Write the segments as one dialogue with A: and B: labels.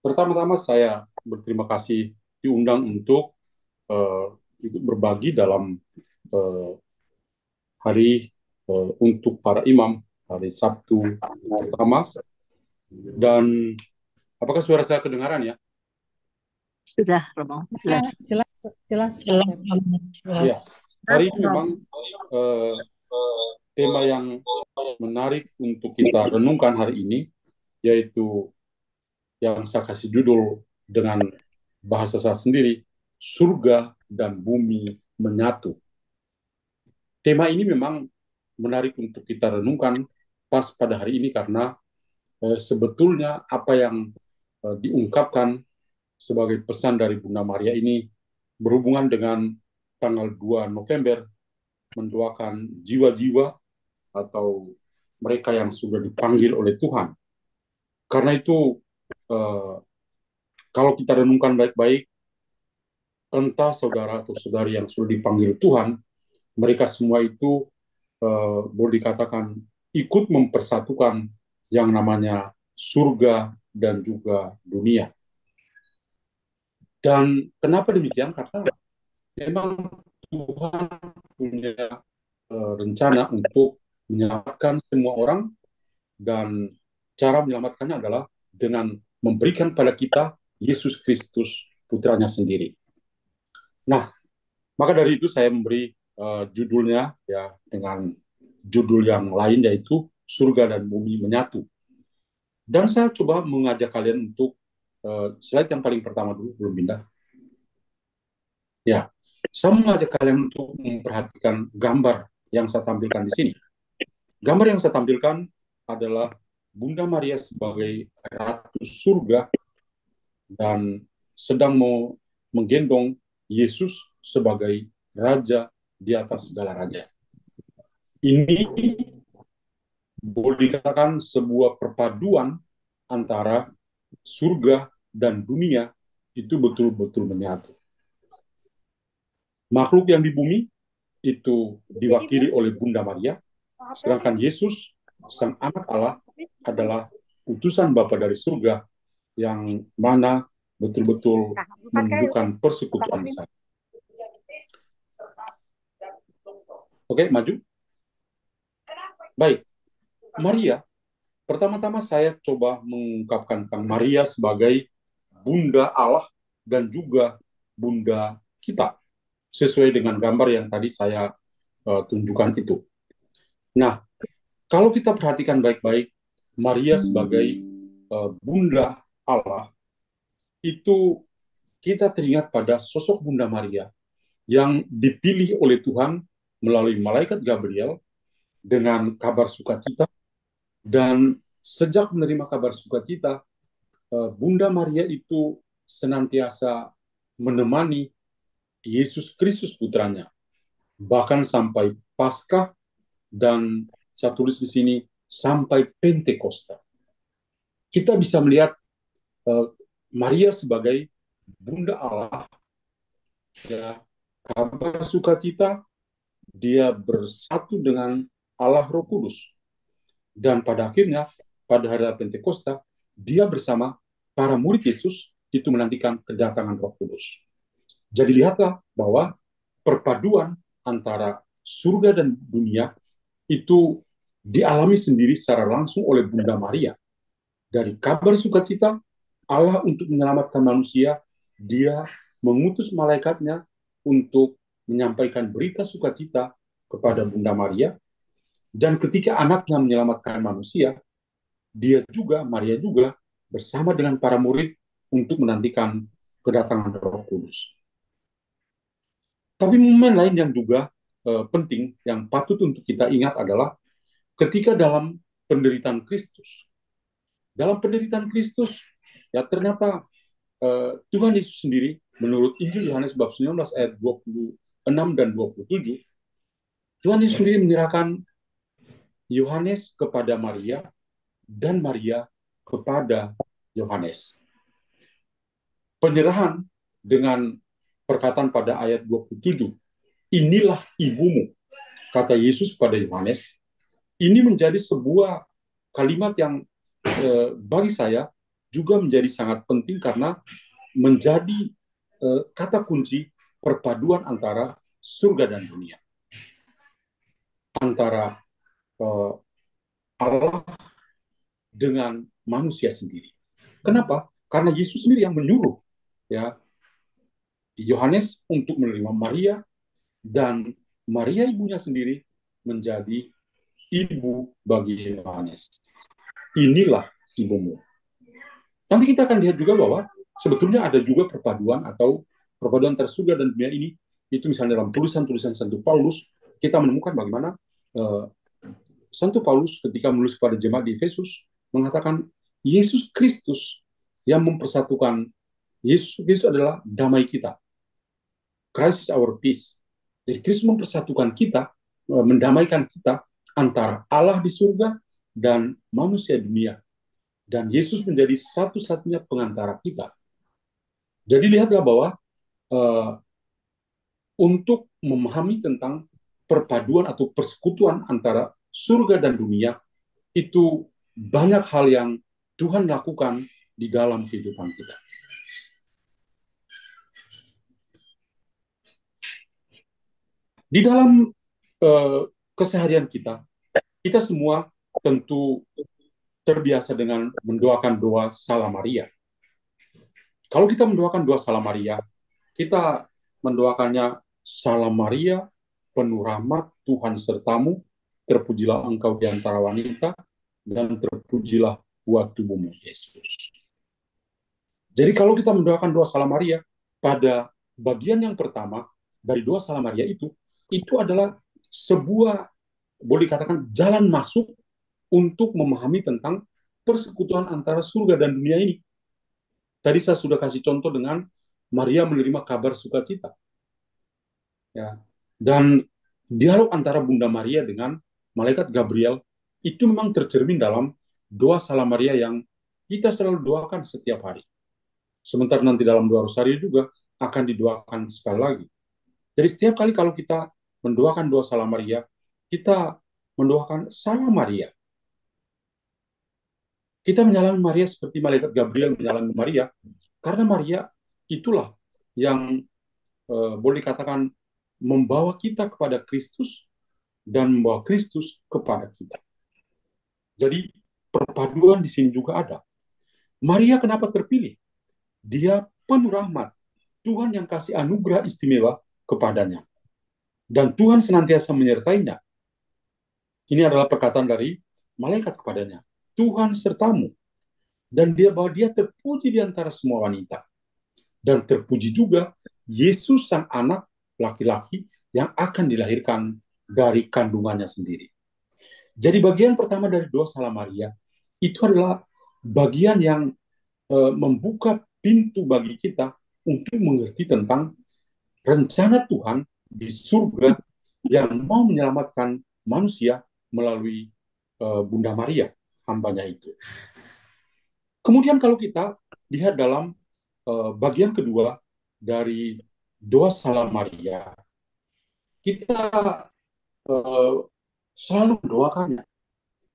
A: Pertama-tama saya berterima kasih diundang untuk eh, ikut berbagi dalam eh, hari untuk para imam, hari Sabtu pertama. Dan apakah suara saya kedengaran ya?
B: Sudah, Romo.
C: Ya,
B: Jelas.
C: jelas, jelas,
B: Jelas,
C: Pak.
B: Romo. Jelas.
A: Ya, hari ini memang eh, tema yang menarik untuk kita renungkan hari ini, yaitu yang saya kasih judul dengan bahasa saya sendiri, surga dan bumi menyatu. Tema ini memang menarik untuk kita renungkan pas pada hari ini karena sebetulnya apa yang diungkapkan sebagai pesan dari Bunda Maria ini berhubungan dengan tanggal 2 November mendoakan jiwa-jiwa atau mereka yang sudah dipanggil oleh Tuhan. Karena itu eh, kalau kita renungkan baik-baik, entah saudara atau saudari yang sudah dipanggil Tuhan, mereka semua itu boleh dikatakan ikut mempersatukan yang namanya surga dan juga dunia. Dan kenapa demikian? Karena memang Tuhan punya rencana untuk menyelamatkan semua orang, dan cara menyelamatkannya adalah dengan memberikan pada kita Yesus Kristus putranya sendiri. Nah, maka dari itu saya memberi judulnya ya dengan judul yang lain, yaitu surga dan bumi menyatu. Dan saya coba mengajak kalian untuk slide yang paling pertama dulu, belum pindah. Ya, saya mengajak kalian untuk memperhatikan gambar yang saya tampilkan di sini. Gambar yang saya tampilkan adalah Bunda Maria sebagai Ratu Surga dan sedang mau menggendong Yesus sebagai Raja di atas segala raja. Ini boleh dikatakan sebuah perpaduan antara surga dan dunia itu betul-betul menyatu. Makhluk yang di bumi itu diwakili oleh Bunda Maria, sedangkan Yesus, Sang Anak Allah, adalah utusan Bapa dari surga yang mana betul-betul menunjukkan persekutuan di sana. Oke, maju. Baik, Maria. Pertama-tama saya coba mengungkapkan tentang Maria sebagai Bunda Allah dan juga Bunda kita, sesuai dengan gambar yang tadi saya tunjukkan itu. Nah, kalau kita perhatikan baik-baik, Maria sebagai Bunda Allah, itu kita teringat pada sosok Bunda Maria yang dipilih oleh Tuhan melalui malaikat Gabriel dengan kabar sukacita, dan sejak menerima kabar sukacita, Bunda Maria itu senantiasa menemani Yesus Kristus putranya, bahkan sampai Paskah, dan saya tulis di sini sampai Pentakosta. Kita bisa melihat Maria sebagai Bunda Allah, ya, kabar sukacita, dia bersatu dengan Allah Roh Kudus, dan pada akhirnya pada hari Pentakosta dia bersama para murid Yesus itu menantikan kedatangan Roh Kudus. Jadi lihatlah bahwa perpaduan antara surga dan dunia itu dialami sendiri secara langsung oleh Bunda Maria. Dari kabar sukacita Allah untuk menyelamatkan manusia, dia mengutus malaikatnya untuk menyampaikan berita sukacita kepada Bunda Maria, dan ketika anaknya menyelamatkan manusia, Maria juga bersama dengan para murid untuk menantikan kedatangan Roh Kudus. Tapi momen lain yang juga penting, yang patut untuk kita ingat adalah ketika dalam penderitaan Kristus. Dalam penderitaan Kristus, ya ternyata Tuhan Yesus sendiri, menurut Injil Yohanes bab 19 ayat 26 dan 27, Tuhan Yesus sendiri menyerahkan Yohanes kepada Maria dan Maria kepada Yohanes. Penyerahan dengan perkataan pada ayat 27, inilah ibumu, kata Yesus pada Yohanes, ini menjadi sebuah kalimat yang bagi saya juga menjadi sangat penting karena menjadi kata kunci perpaduan antara surga dan dunia, antara Allah dengan manusia sendiri. Kenapa? Karena Yesus sendiri yang menyuruh ya Yohanes untuk menerima Maria, dan Maria ibunya sendiri menjadi ibu bagi Yohanes. Inilah ibumu. Nanti kita akan lihat juga bahwa sebetulnya ada juga perpaduan atau perpaduan antara surga dan dunia ini. Itu misalnya dalam tulisan-tulisan Santo Paulus, kita menemukan bagaimana Santo Paulus ketika menulis kepada jemaat di Efesus mengatakan Yesus Kristus yang mempersatukan. Yesus Kristus adalah damai kita. Christ is our peace. Jadi Kristus mempersatukan kita, mendamaikan kita antara Allah di surga dan manusia dunia. Dan Yesus menjadi satu-satunya pengantara kita. Jadi lihatlah bahwa untuk memahami tentang perpaduan atau persekutuan antara surga dan dunia, itu banyak hal yang Tuhan lakukan di dalam kehidupan kita. Di dalam keseharian kita, kita semua tentu terbiasa dengan mendoakan doa Salam Maria. Kalau kita mendoakan doa Salam Maria, kita mendoakannya Salam Maria, penuh rahmat, Tuhan sertamu, terpujilah engkau di antara wanita, dan terpujilah buah tubuhmu, Yesus. Jadi kalau kita mendoakan doa Salam Maria, pada bagian yang pertama dari doa Salam Maria itu adalah sebuah, boleh dikatakan, jalan masuk untuk memahami tentang persekutuan antara surga dan dunia ini. Tadi saya sudah kasih contoh dengan Maria menerima kabar sukacita. Ya. Dan dialog antara Bunda Maria dengan Malaikat Gabriel itu memang tercermin dalam doa Salam Maria yang kita selalu doakan setiap hari. Sementara nanti dalam doa Rosario juga akan didoakan sekali lagi. Jadi setiap kali kalau kita mendoakan doa Salam Maria, kita mendoakan Salam Maria. Kita menyalami Maria seperti Malaikat Gabriel menyalami Maria, karena Maria itulah yang boleh dikatakan membawa kita kepada Kristus dan membawa Kristus kepada kita. Jadi perpaduan di sini juga ada. Maria kenapa terpilih? Dia penuh rahmat. Tuhan yang kasih anugerah istimewa kepadanya. Dan Tuhan senantiasa menyertainya. Ini adalah perkataan dari malaikat kepadanya. Tuhan sertamu. Dan bahwa dia terpuji di antara semua wanita. Dan terpuji juga Yesus sang anak laki-laki yang akan dilahirkan dari kandungannya sendiri. Jadi bagian pertama dari doa Salam Maria itu adalah bagian yang membuka pintu bagi kita untuk mengerti tentang rencana Tuhan di surga yang mau menyelamatkan manusia melalui Bunda Maria, hambanya itu. Kemudian kalau kita lihat dalam bagian kedua dari doa Salam Maria, kita selalu mendoakannya.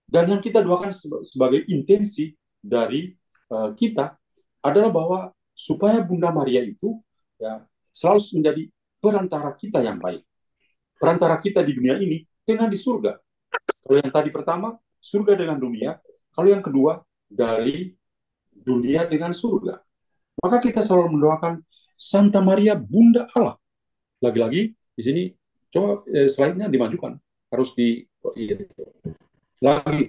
A: Dan yang kita doakan sebagai intensi dari kita adalah bahwa supaya Bunda Maria itu ya selalu menjadi perantara kita yang baik. Perantara kita di dunia ini dengan di surga. Kalau yang tadi pertama, surga dengan dunia. Kalau yang kedua, dari dunia dengan surga. Maka kita selalu mendoakan Santa Maria Bunda Allah. Lagi-lagi di sini coba slide-nya dimajukan. Harus di lagi.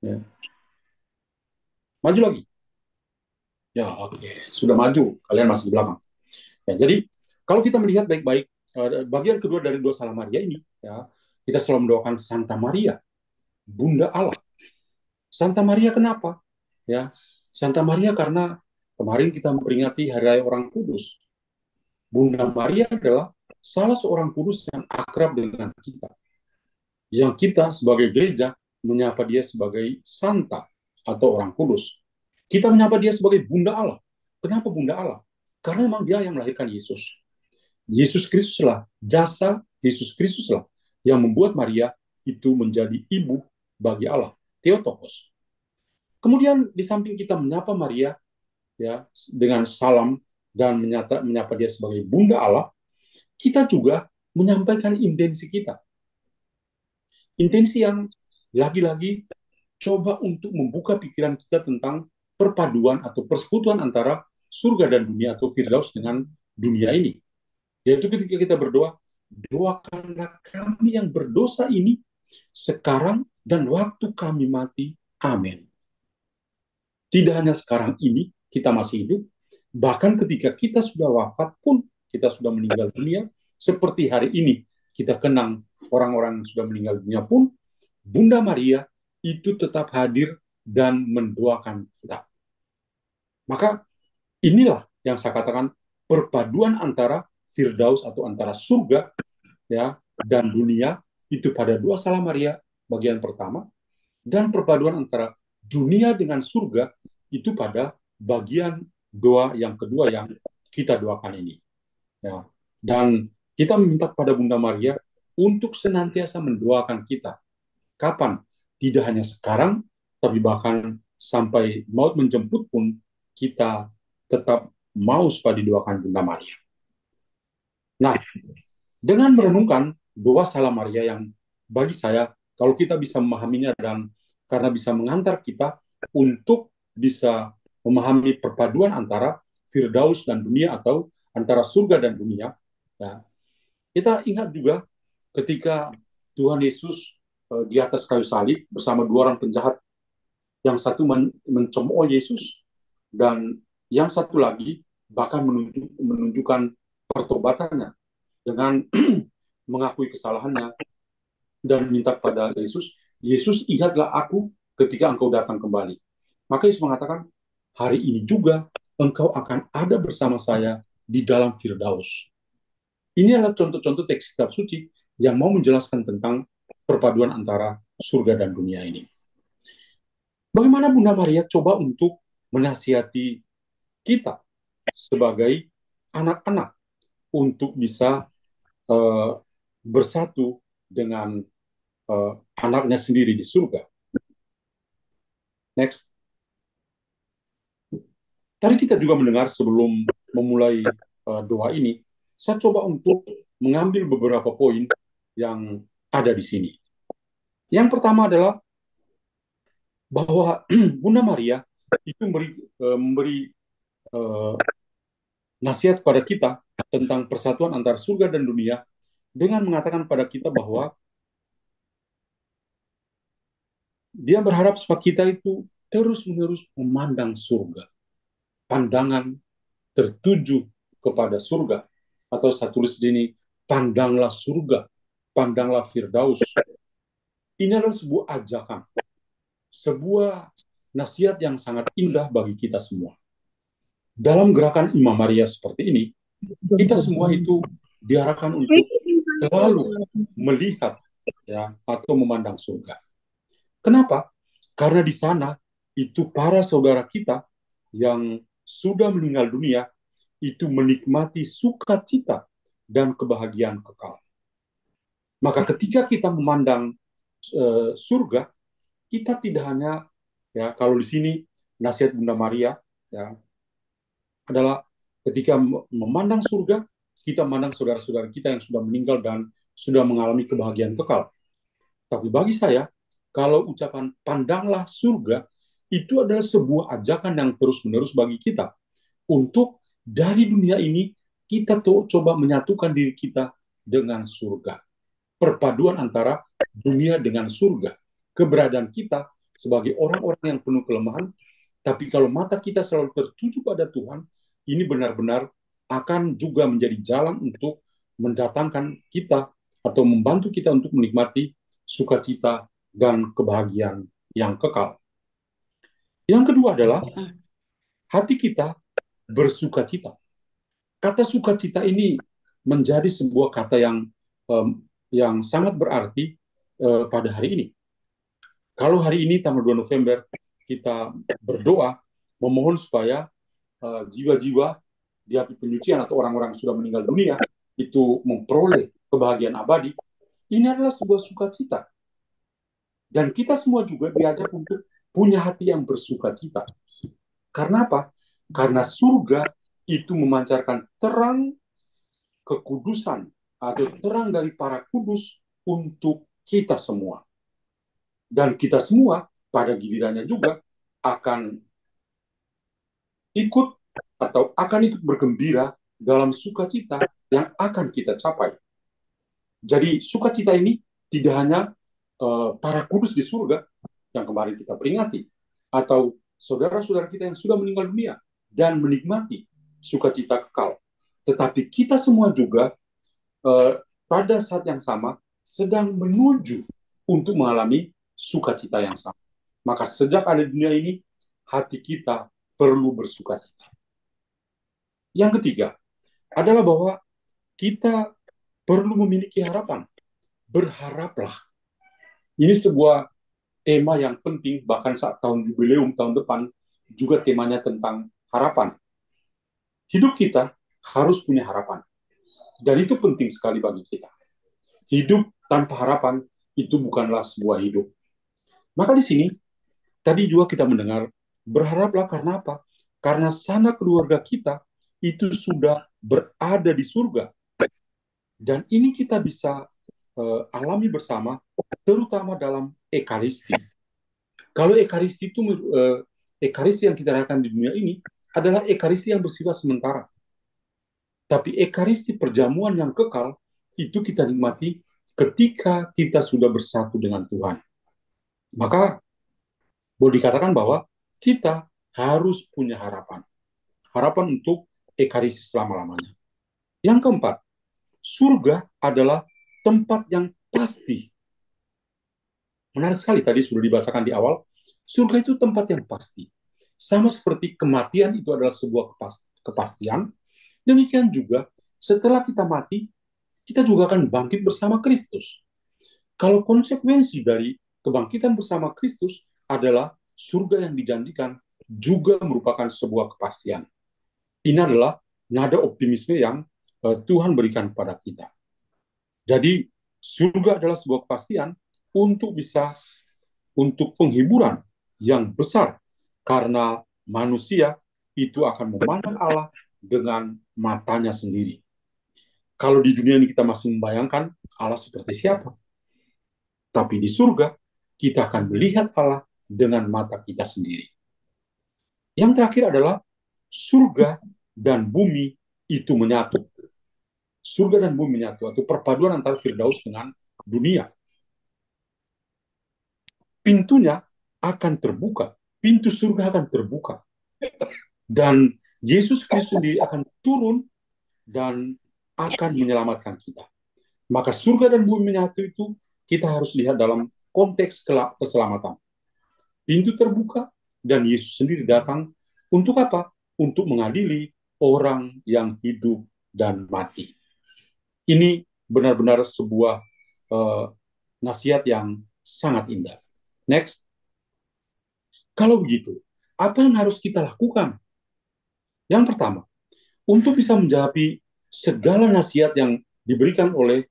A: Ya. Maju lagi. Ya, oke. Sudah maju. Kalian masih di belakang. Ya, jadi kalau kita melihat baik-baik bagian kedua dari doa Salam Maria ini, ya, kita selalu mendoakan Santa Maria, Bunda Allah. Santa Maria kenapa? Ya, Santa Maria karena kemarin kita memperingati Hari Raya Orang Kudus. Bunda Maria adalah salah seorang kudus yang akrab dengan kita. Yang kita sebagai gereja menyapa dia sebagai Santa atau orang kudus. Kita menyapa dia sebagai Bunda Allah. Kenapa Bunda Allah? Karena memang dia yang melahirkan Yesus. Yesus Kristuslah, jasa Yesus Kristuslah yang membuat Maria itu menjadi ibu bagi Allah, Theotokos. Kemudian di samping kita menyapa Maria ya dengan salam dan menyapa dia sebagai Bunda Allah, kita juga menyampaikan intensi kita. Intensi yang lagi-lagi coba untuk membuka pikiran kita tentang perpaduan atau persekutuan antara surga dan dunia atau Firdaus dengan dunia ini. Yaitu ketika kita berdoa, doakanlah kami yang berdosa ini sekarang dan waktu kami mati. Amin. Tidak hanya sekarang ini kita masih hidup, bahkan ketika kita sudah wafat pun, kita sudah meninggal dunia, seperti hari ini kita kenang orang-orang yang sudah meninggal dunia pun, Bunda Maria itu tetap hadir dan mendoakan kita. Maka inilah yang saya katakan perpaduan antara Firdaus atau antara surga ya dan dunia itu pada doa Salam Maria bagian pertama, dan perpaduan antara dunia dengan surga itu pada bagian doa yang kedua yang kita doakan ini. Ya. Dan kita meminta kepada Bunda Maria untuk senantiasa mendoakan kita. Kapan? Tidak hanya sekarang, tapi bahkan sampai maut menjemput pun kita tetap mau supaya didoakan Bunda Maria. Nah, dengan merenungkan doa Salam Maria yang bagi saya, kalau kita bisa memahaminya dan karena bisa mengantar kita untuk bisa memahami perpaduan antara Firdaus dan dunia atau antara surga dan dunia, ya, kita ingat juga ketika Tuhan Yesus di atas kayu salib bersama dua orang penjahat, yang satu mencemooh Yesus dan yang satu lagi bahkan menunjukkan pertobatannya dengan mengakui kesalahannya dan minta kepada Yesus, Yesus, ingatlah aku ketika engkau datang kembali. Maka Yesus mengatakan, hari ini juga engkau akan ada bersama saya di dalam Firdaus. Ini adalah contoh-contoh teks kitab suci yang mau menjelaskan tentang perpaduan antara surga dan dunia ini. Bagaimana Bunda Maria coba untuk menasihati kita sebagai anak-anak untuk bisa bersatu dengan anaknya sendiri di surga. Next. Tadi kita juga mendengar sebelum memulai doa ini, saya coba untuk mengambil beberapa poin yang ada di sini. Yang pertama adalah bahwa Bunda Maria itu memberi nasihat kepada kita tentang persatuan antara surga dan dunia dengan mengatakan pada kita bahwa dia berharap supaya kita itu terus-menerus memandang surga. Pandangan tertuju kepada surga. Atau saya tulis di sini, pandanglah surga, pandanglah Firdaus. Ini adalah sebuah ajakan, sebuah nasihat yang sangat indah bagi kita semua. Dalam gerakan Imam Maria seperti ini, kita semua itu diarahkan untuk selalu melihat ya atau memandang surga. Kenapa? Karena di sana itu para saudara kita yang sudah meninggal dunia itu menikmati sukacita dan kebahagiaan kekal. Maka ketika kita memandang surga, kita tidak hanya ya kalau di sini nasihat Bunda Maria ya adalah ketika memandang surga, kita memandang saudara-saudara kita yang sudah meninggal dan sudah mengalami kebahagiaan kekal. Tapi bagi saya, kalau ucapan pandanglah surga, itu adalah sebuah ajakan yang terus-menerus bagi kita. Untuk dari dunia ini, kita coba menyatukan diri kita dengan surga. Perpaduan antara dunia dengan surga. Keberadaan kita sebagai orang-orang yang penuh kelemahan, tapi kalau mata kita selalu tertuju pada Tuhan, ini benar-benar akan juga menjadi jalan untuk mendatangkan kita atau membantu kita untuk menikmati sukacita dan kebahagiaan yang kekal. Yang kedua adalah hati kita bersukacita. Kata sukacita ini menjadi sebuah kata yang sangat berarti pada hari ini. Kalau hari ini tanggal 2 November kita berdoa memohon supaya jiwa-jiwa di api penyucian atau orang-orang yang sudah meninggal dunia itu memperoleh kebahagiaan abadi, ini adalah sebuah sukacita. Dan kita semua juga diajak untuk punya hati yang bersukacita. Karena apa? Karena surga itu memancarkan terang kekudusan atau terang dari para kudus untuk kita semua. Dan kita semua pada gilirannya juga akan ikut atau akan ikut bergembira dalam sukacita yang akan kita capai. Jadi sukacita ini tidak hanya para kudus di surga yang kemarin kita peringati, atau saudara-saudara kita yang sudah meninggal dunia dan menikmati sukacita kekal. Tetapi kita semua juga pada saat yang sama sedang menuju untuk mengalami sukacita yang sama. Maka sejak ada di dunia ini, hati kita perlu bersukacita. Yang ketiga adalah bahwa kita perlu memiliki harapan. Berharaplah. Ini sebuah tema yang penting, bahkan saat tahun jubileum tahun depan, juga temanya tentang harapan. Hidup kita harus punya harapan. Dan itu penting sekali bagi kita. Hidup tanpa harapan itu bukanlah sebuah hidup. Maka di sini, tadi juga kita mendengar, berharaplah karena apa? Karena sanak keluarga kita itu sudah berada di surga. Dan ini kita bisa alami bersama, terutama dalam ekaristi. Kalau ekaristi itu, ekaristi yang kita rayakan di dunia ini adalah ekaristi yang bersifat sementara. Tapi ekaristi perjamuan yang kekal itu kita nikmati ketika kita sudah bersatu dengan Tuhan. Maka boleh dikatakan bahwa kita harus punya harapan. Harapan untuk ekaristi selama-lamanya. Yang keempat, surga adalah tempat yang pasti. Menarik sekali tadi sudah dibacakan di awal, surga itu tempat yang pasti. Sama seperti kematian itu adalah sebuah kepastian, demikian juga setelah kita mati, kita juga akan bangkit bersama Kristus. Kalau konsekuensi dari kebangkitan bersama Kristus adalah surga yang dijanjikan juga merupakan sebuah kepastian. Ini adalah nada optimisme yang Tuhan berikan kepada kita. Jadi surga adalah sebuah kepastian untuk penghiburan yang besar, karena manusia itu akan memandang Allah dengan matanya sendiri. Kalau di dunia ini kita masih membayangkan Allah seperti siapa, tapi di surga kita akan melihat Allah dengan mata kita sendiri. Yang terakhir adalah surga dan bumi itu menyatu. Surga dan bumi menyatu, atau perpaduan antara Firdaus dengan dunia. Pintunya akan terbuka, pintu surga akan terbuka. Dan Yesus Kristus sendiri akan turun dan akan menyelamatkan kita. Maka surga dan bumi menyatu itu kita harus lihat dalam konteks keselamatan. Pintu terbuka dan Yesus sendiri datang untuk apa? Untuk mengadili orang yang hidup dan mati. Ini benar-benar sebuah nasihat yang sangat indah. Next. Kalau begitu, apa yang harus kita lakukan? Yang pertama, untuk bisa menjawab segala nasihat yang diberikan oleh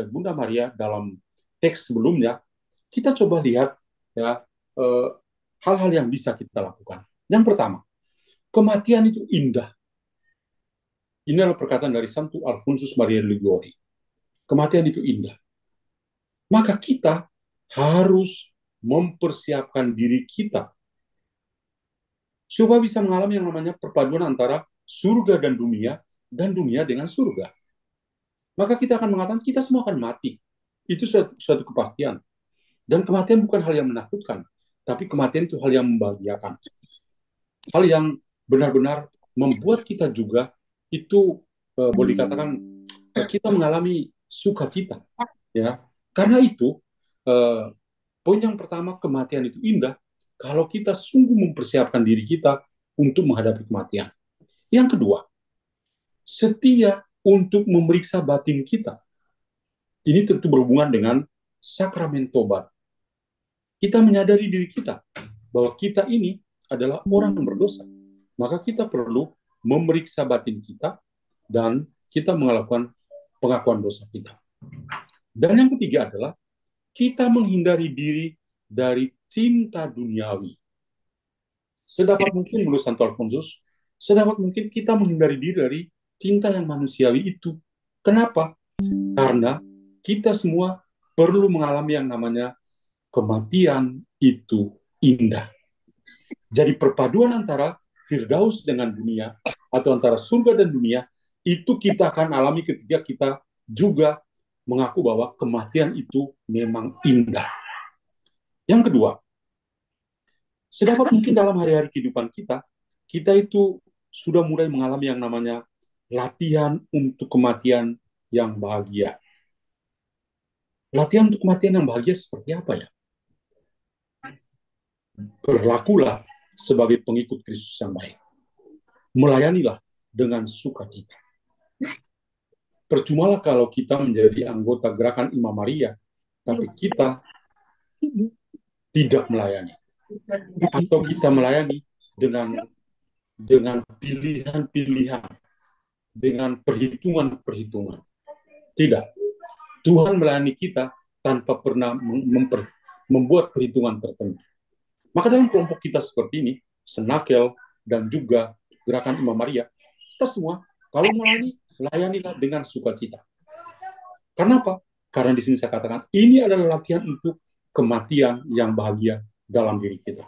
A: Bunda Maria dalam teks sebelumnya, kita coba lihat ya hal-hal yang bisa kita lakukan. Yang pertama, kematian itu indah. Ini adalah perkataan dari Santo Alfonsus Maria de Liguori. Kematian itu indah. Maka kita harus mempersiapkan diri kita supaya bisa mengalami yang namanya perpaduan antara surga dan dunia dengan surga. Maka kita akan mengatakan kita semua akan mati. Itu suatu kepastian. Dan kematian bukan hal yang menakutkan, tapi kematian itu hal yang membahagiakan. Hal yang benar-benar membuat kita juga itu boleh dikatakan kita mengalami sukacita. Ya. Karena itu, poin yang pertama, kematian itu indah kalau kita sungguh mempersiapkan diri kita untuk menghadapi kematian. Yang kedua, setia untuk memeriksa batin kita. Ini tentu berhubungan dengan sakramen tobat. Kita menyadari diri kita bahwa kita ini adalah orang yang berdosa. Maka kita perlu memeriksa batin kita dan kita melakukan pengakuan dosa kita. Dan yang ketiga adalah kita menghindari diri dari cinta duniawi. Sedapat mungkin menurut Santo Alfonsus, sedapat mungkin kita menghindari diri dari cinta yang manusiawi itu. Kenapa? Karena kita semua perlu mengalami yang namanya kematian itu indah. Jadi perpaduan antara Firdaus dengan dunia, atau antara surga dan dunia, itu kita akan alami ketika kita juga mengaku bahwa kematian itu memang indah. Yang kedua, sedapat mungkin dalam hari-hari kehidupan kita, kita itu sudah mulai mengalami yang namanya latihan untuk kematian yang bahagia. Latihan untuk kematian yang bahagia seperti apa ya? Berlakulah sebagai pengikut Kristus yang baik. Melayanilah dengan sukacita. Percumalah kalau kita menjadi anggota gerakan Imam Maria, tapi kita tidak melayani. Atau kita melayani dengan pilihan-pilihan, dengan perhitungan-perhitungan. Tidak. Tuhan melayani kita tanpa pernah membuat perhitungan tertentu. Maka dalam kelompok kita seperti ini, Senakel dan juga gerakan Imam Maria, kita semua kalau melayani, layanilah dengan sukacita. Karena apa? Karena di sini saya katakan, ini adalah latihan untuk kematian yang bahagia dalam diri kita.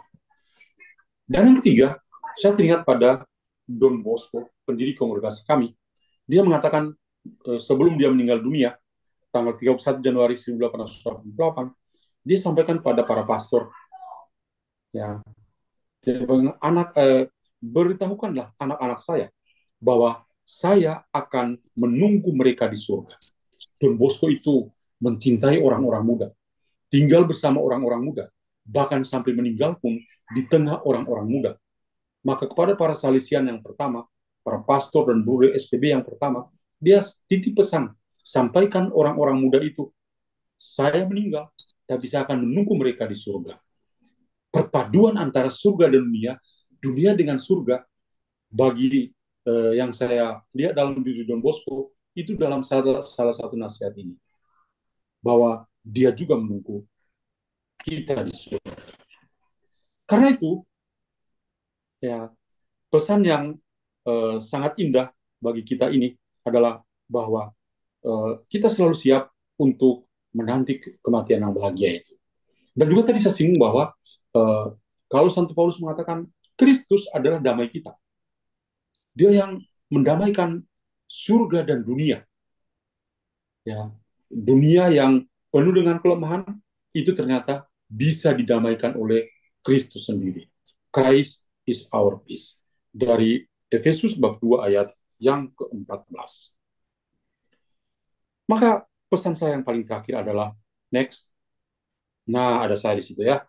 A: Dan yang ketiga, saya teringat pada Don Bosco, pendiri kongregasi kami. Dia mengatakan sebelum dia meninggal dunia, tanggal 31 Januari 1848, dia sampaikan pada para pastor, ya, beritahukanlah anak-anak saya bahwa saya akan menunggu mereka di surga. Don Bosco itu mencintai orang-orang muda, tinggal bersama orang-orang muda, bahkan sampai meninggal pun di tengah orang-orang muda. Maka kepada para salesian yang pertama, para pastor dan guru STB yang pertama, dia titip pesan, sampaikan orang-orang muda itu, saya meninggal, tapi saya akan menunggu mereka di surga. Perpaduan antara surga dan dunia dengan surga, bagi yang saya lihat dalam diri Don Bosco, itu dalam salah satu nasihat ini, bahwa dia juga menunggu kita di surga. Karena itu, ya, pesan yang sangat indah bagi kita ini adalah bahwa kita selalu siap untuk menanti kematian yang bahagia itu. Dan juga tadi saya singgung bahwa kalau Santo Paulus mengatakan Kristus adalah damai kita. Dia yang mendamaikan surga dan dunia. Ya, dunia yang penuh dengan kelemahan itu ternyata bisa didamaikan oleh Kristus sendiri. Christ is our peace. Dari Efesus bab 2 ayat yang ke-14. Maka pesan saya yang paling terakhir adalah next. Nah, ada saya di situ ya.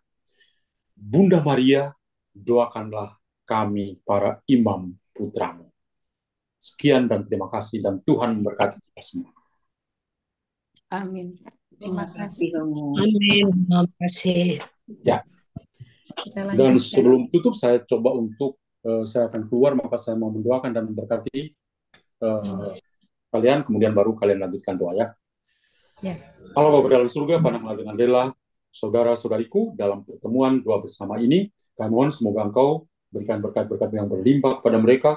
A: Bunda Maria, doakanlah kami para imam putramu. Sekian dan terima kasih, dan Tuhan memberkati kita semua.
C: Amin. Terima kasih, Romo.
B: Amin. Terima kasih.
A: Ya. Dan sebelum tutup, saya coba untuk saya akan keluar, maka saya mau mendoakan dan memberkati kalian, kemudian baru kalian lanjutkan doa ya.
C: Ya.
A: Allah Bapa dalam surga, pandanglah dengan rela saudara-saudariku dalam pertemuan doa bersama ini. Kami mohon semoga Engkau berikan berkat-berkat yang berlimpah kepada mereka.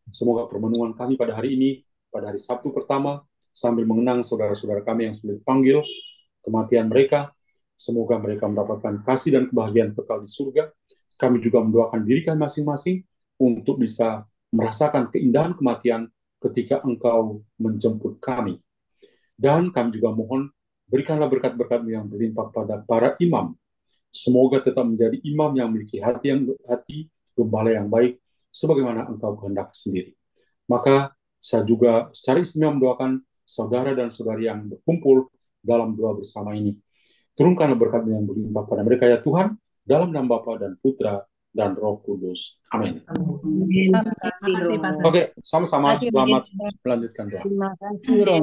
A: Semoga permenungan kami pada hari ini, pada hari Sabtu pertama, sambil mengenang saudara-saudara kami yang sudah dipanggil kematian mereka, semoga mereka mendapatkan kasih dan kebahagiaan kekal di surga. Kami juga mendoakan diri kami masing-masing untuk bisa merasakan keindahan kematian ketika Engkau menjemput kami. Dan kami juga mohon, berikanlah berkat-berkat yang berlimpah pada para imam. Semoga tetap menjadi imam yang memiliki hati gembala yang baik, sebagaimana Engkau kehendak sendiri. Maka saya juga secara istimewa mendoakan saudara dan saudari yang berkumpul dalam doa bersama ini. Turunkanlah berkat yang berlimpah pada mereka ya Tuhan, dalam nama Bapa dan Putra dan Roh Kudus. Amin.
C: Terima kasih, Romo.
A: Oke, sama-sama selamat melanjutkan doa.
B: Terima kasih, Romo.